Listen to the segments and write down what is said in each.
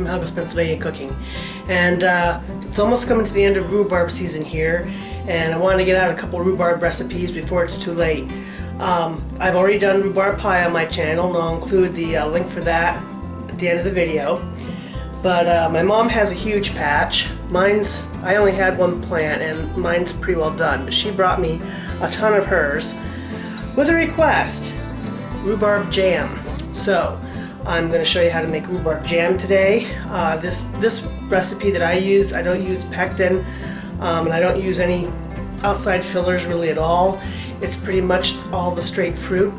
from Helga's Pennsylvania Cooking. And it's almost coming to the end of rhubarb season here, and I wanted to get out a couple rhubarb recipes before it's too late. I've already done rhubarb pie on my channel, and I'll include the link for that at the end of the video. But my mom has a huge patch. I only had one plant, and mine's pretty well done, but she brought me a ton of hers with a request: rhubarb jam. So I'm going to show you how to make rhubarb jam today. This recipe that I use, I don't use pectin, and I don't use any outside fillers really at all. It's pretty much all the straight fruit,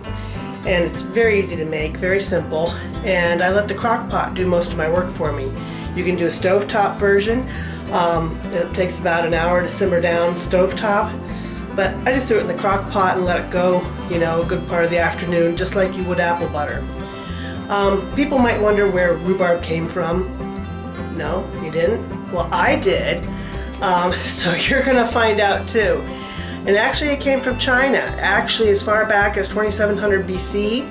and it's very easy to make, very simple, and I let the crock pot do most of my work for me. You can do a stovetop version. It takes about an hour to simmer down stovetop, but I just do it in the crock pot and let it go, you know, a good part of the afternoon, just like you would apple butter. People might wonder where rhubarb came from. No, you didn't? Well, I did. So you're gonna find out too. And actually it came from China, actually as far back as 2700 BC,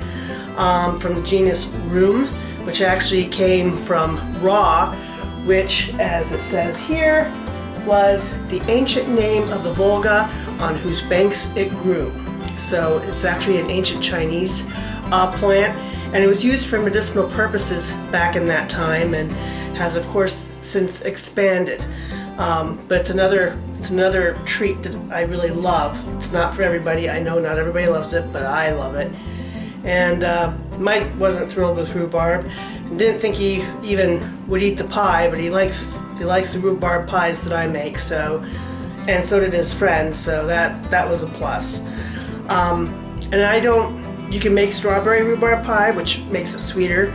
from the genus Rheum, which actually came from Ra, which, as it says here, was the ancient name of the Volga on whose banks it grew. So it's actually an ancient Chinese plant, and it was used for medicinal purposes back in that time, and has of course since expanded. But it's another treat that I really love. It's not for everybody. I know not everybody loves it, but I love it. And Mike wasn't thrilled with rhubarb, and didn't think he even would eat the pie, but he likes the rhubarb pies that I make. So, and so did his friend. So that was a plus. And you can make strawberry rhubarb pie, which makes it sweeter,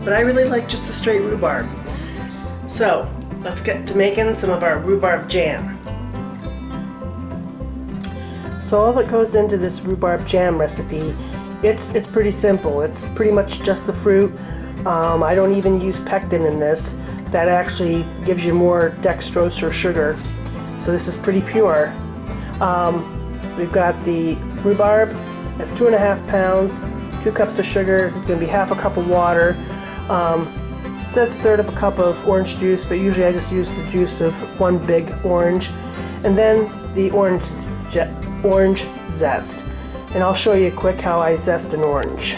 but I really like just the straight rhubarb. So let's get to making some of our rhubarb jam. So all that goes into this rhubarb jam recipe, it's pretty simple. It's pretty much just the fruit. I don't even use pectin in this. That actually gives you more dextrose or sugar. So this is pretty pure. We've got the rhubarb. That's 2.5 pounds, 2 cups of sugar. It's going to be half a cup of water. It says 1/3 of a cup of orange juice, but usually I just use the juice of one big orange. And then the orange zest. And I'll show you quick how I zest an orange.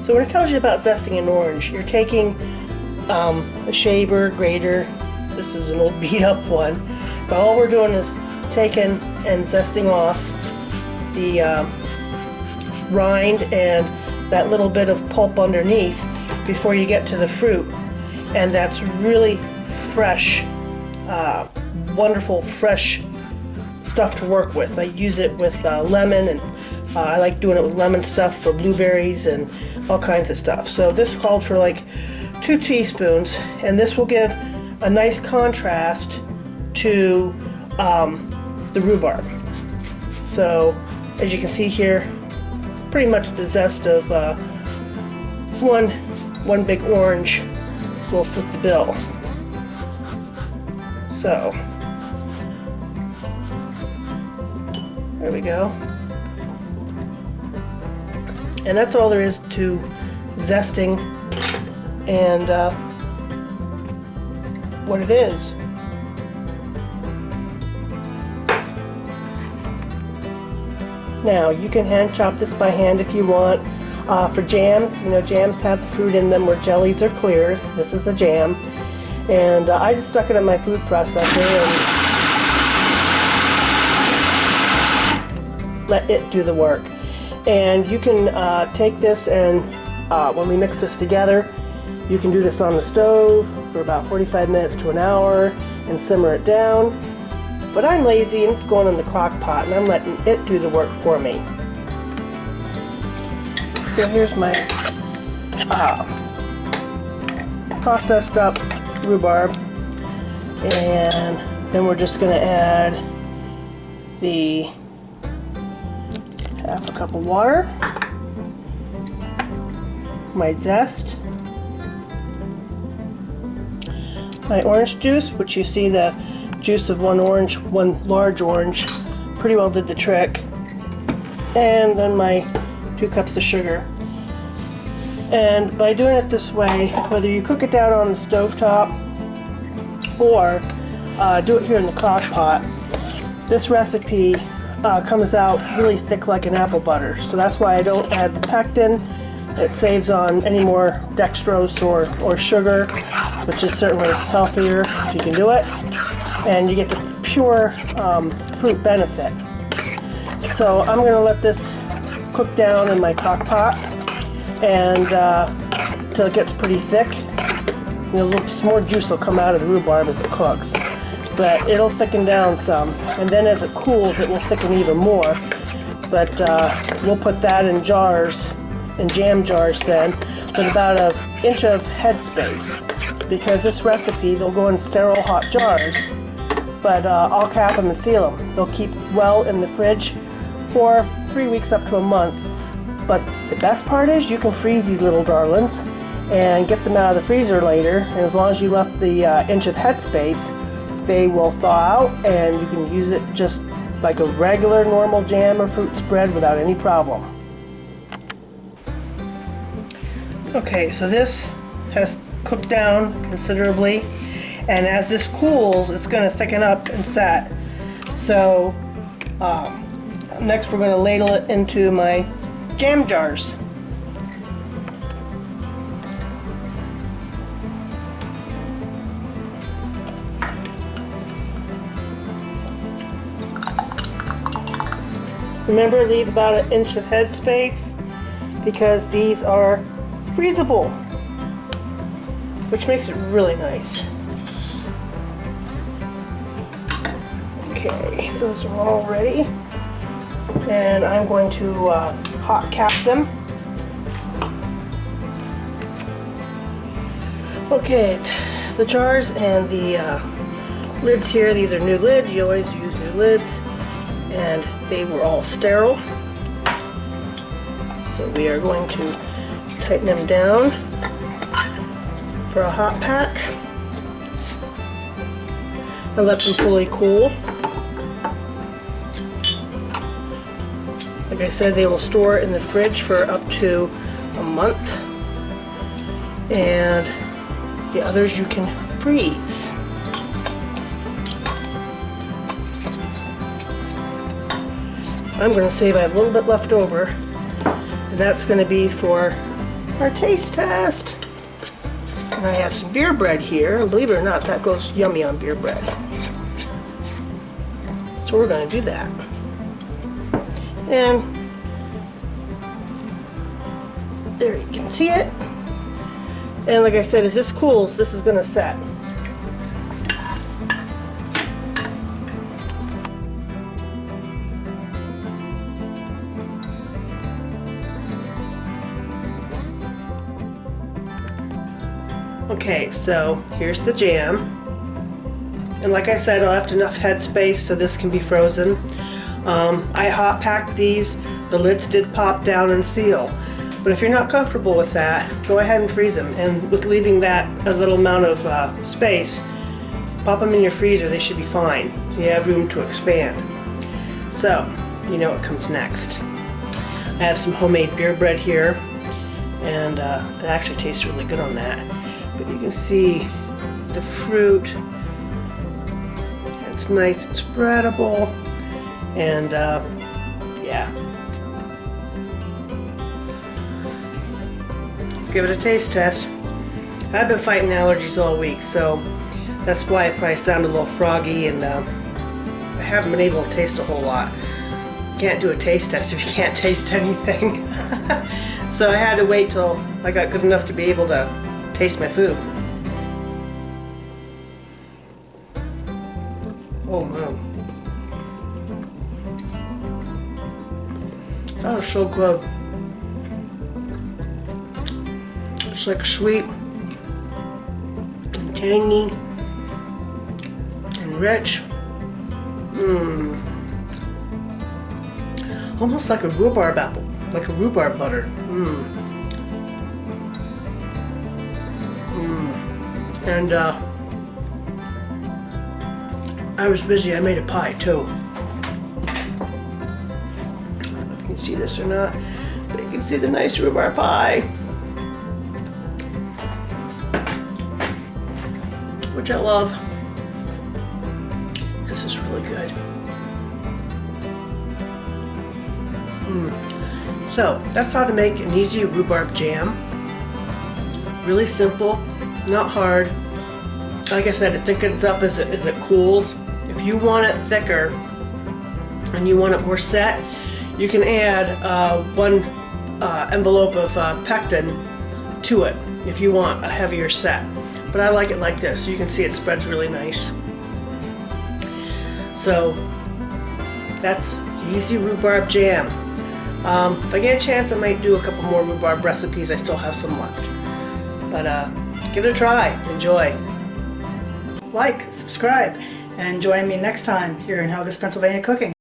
So when it tells you about zesting an orange, you're taking a shaver, grater. This is an old beat up one. But all we're doing is taking and zesting off the rind and that little bit of pulp underneath before you get to the fruit. And that's really fresh, wonderful fresh stuff to work with. I use it with lemon, and I like doing it with lemon stuff for blueberries and all kinds of stuff. So this called for like 2 teaspoons, and this will give a nice contrast to the rhubarb. So as you can see here, pretty much the zest of one big orange will fit the bill. So there we go. And that's all there is to zesting and what it is. Now you can hand chop this by hand if you want. For jams, you know, jams have the fruit in them where jellies are clear. This is a jam. And I just stuck it in my food processor and let it do the work. And you can take this and when we mix this together, you can do this on the stove for about 45 minutes to an hour and simmer it down. But I'm lazy and it's going in the crock pot, and I'm letting it do the work for me. So here's my processed up rhubarb, and then we're just going to add the half a cup of water, my zest, my orange juice, which you see the juice of one large orange pretty well did the trick, and then my 2 cups of sugar. And by doing it this way, whether you cook it down on the stovetop or do it here in the crock pot, this recipe comes out really thick like an apple butter. So that's why I don't add the pectin. It saves on any more dextrose or sugar, which is certainly healthier if you can do it. And you get the pure fruit benefit. So I'm going to let this cook down in my crock pot and till it gets pretty thick. Some more juice will come out of the rhubarb as it cooks, but it'll thicken down some, and then as it cools it will thicken even more. But we'll put that in jars, in jam jars then, with about an inch of headspace, because this recipe they'll go in sterile hot jars, but I'll cap them and seal them. They'll keep well in the fridge for 3 weeks up to a month. But the best part is you can freeze these little darlings and get them out of the freezer later, and as long as you left the inch of headspace, they will thaw out and you can use it just like a regular normal jam or fruit spread without any problem. Okay, so this has cooked down considerably, and as this cools it's going to thicken up and set. So next we're going to ladle it into my jam jars. Remember, leave about an inch of headspace because these are freezable, which makes it really nice. Okay, those are all ready, and I'm going to hot cap them. Okay, the jars and the lids here, these are new lids. You always use new lids, and they were all sterile. So we are going to tighten them down for a hot pack and let them fully cool. Like I said, they will store in the fridge for up to a month, and the others you can freeze. I'm going to save I have a little bit left over, and that's going to be for our taste test. And I have some beer bread here, and believe it or not, that goes yummy on beer bread. So we're going to do that. And there, you can see it. And like I said, as this cools, this is going to set. Okay, so here's the jam, and like I said, I left enough headspace so this can be frozen. I hot packed these. The lids did pop down and seal, but if you're not comfortable with that, go ahead and freeze them, and with leaving that a little amount of space, pop them in your freezer. They should be fine, so you have room to expand. So you know what comes next. I have some homemade beer bread here, and it actually tastes really good on that. But you can see the fruit, it's nice and spreadable, and yeah. Let's give it a taste test. I've been fighting allergies all week, so that's why it probably sounded a little froggy, and I haven't been able to taste a whole lot. You can't do a taste test if you can't taste anything. So I had to wait till I got good enough to be able to taste my food. Oh man. That is so good. It's like sweet and tangy and rich. Almost like a rhubarb apple, like a rhubarb butter. And I was busy, I made a pie too. I don't know if you can see this or not, but you can see the nice rhubarb pie. which I love. This is really good. So that's how to make an easy rhubarb jam. Really simple, not hard. Like I said, it thickens up as it cools. If you want it thicker and you want it more set, you can add one envelope of pectin to it if you want a heavier set. But I like it like this, so you can see it spreads really nice. So that's the easy rhubarb jam. If I get a chance, I might do a couple more rhubarb recipes. I still have some left. But give it a try. Enjoy. Like, subscribe, and join me next time here in Helga's Pennsylvania Cooking.